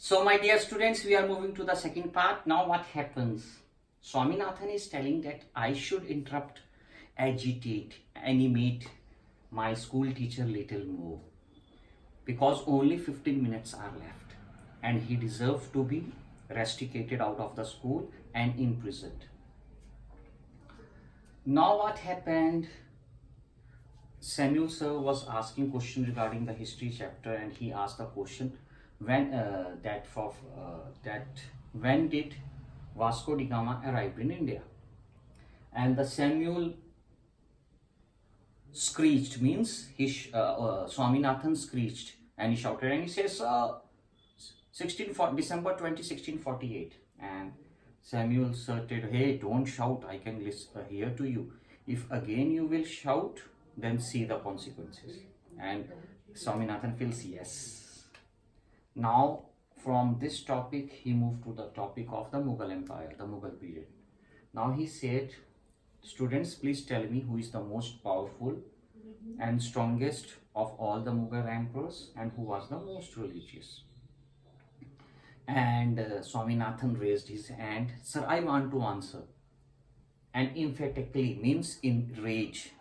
So my dear students, we are moving to the second part. Now what happens? Swaminathan is telling that I should interrupt, agitate, animate my school teacher little more because only 15 minutes are left and he deserves to be rusticated out of the school and imprisoned. Now what happened? Samuel sir was asking question regarding the history chapter and he asked the question when when did Vasco da Gama arrive in India? And the Samuel screeched, means Swaminathan screeched and he shouted and he says December 20, 1648. And Samuel said, hey, don't shout, I can hear to you. If again you will shout, then see the consequences. And Swaminathan feels yes. Now from this topic he moved to the topic of the Mughal Empire, the Mughal period. Now he said, students, please tell me who is the most powerful and strongest of all the Mughal emperors and who was the most religious. And Swaminathan raised his hand. Sir, I want to answer. And emphatically means in rage.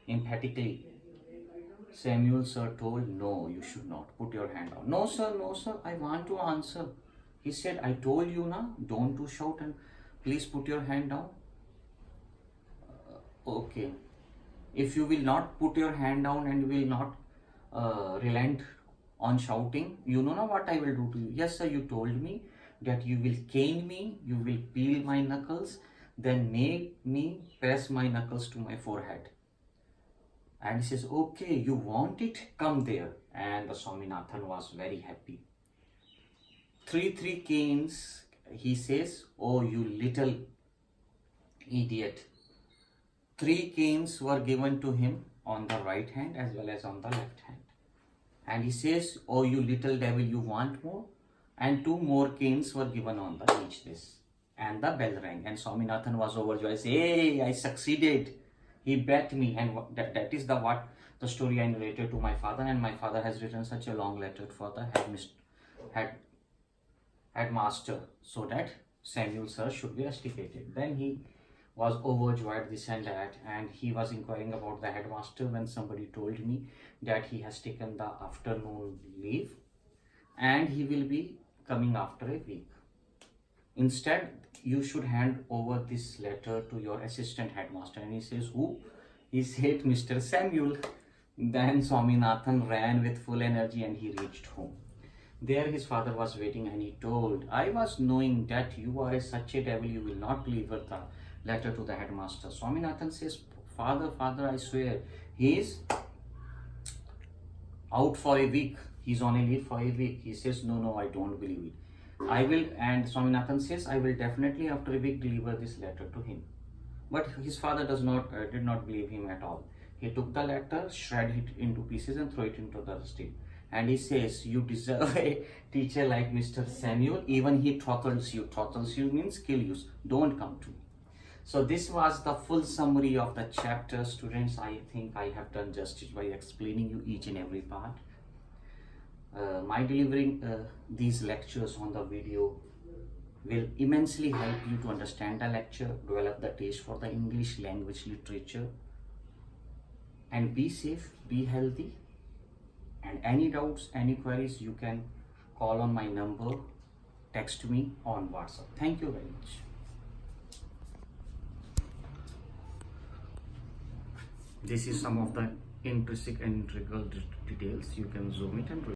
Emphatically. Samuel sir told, no, you should not. Put your hand down. No sir, I want to answer. He said, I told you na, don't to shout and please put your hand down. Okay. If you will not put your hand down and will not relent on shouting, you know now what I will do to you. Yes sir, you told me that you will cane me, you will peel my knuckles, then make me press my knuckles to my forehead. And he says, okay, you want it, come there. And the Swaminathan was very happy. Three canes, he says, oh you little idiot. 3 canes were given to him on the right hand as well as on the left hand. And he says, oh you little devil, you want more? And 2 more canes were given on the each this. And the bell rang and Swaminathan was overjoyed. Hey, I succeeded. He bet me. And that is what the story I narrated to my father, and my father has written such a long letter for the headmaster so that Samuel sir should be rusticated. Then he was overjoyed this and that, and he was inquiring about the headmaster when somebody told me that he has taken the afternoon leave and he will be coming after a week. Instead, you should hand over this letter to your assistant headmaster. And he says, who? He said, Mr. Samuel. Then Swaminathan ran with full energy and he reached home. There his father was waiting and he told, I was knowing that you are such a devil, you will not deliver the letter to the headmaster. Swaminathan says, Father, I swear, he is out for a week. He's on a leave for a week. He says, no, I don't believe it. I will, and Swaminathan says, I will definitely after a week deliver this letter to him. But his father did not believe him at all. He took the letter, shredded it into pieces and threw it into the dustbin. And he says, you deserve a teacher like Mr. Samuel. Even he throttles you. Throttles you means kill you. Don't come to me. So this was the full summary of the chapter, students. I think I have done justice by explaining you each and every part. My delivering these lectures on the video will immensely help you to understand the lecture, develop the taste for the English language literature, and be safe, be healthy. And any doubts, any queries, you can call on my number, text me on WhatsApp. Thank you very much. This is some of the intrinsic and integral details. You can zoom it and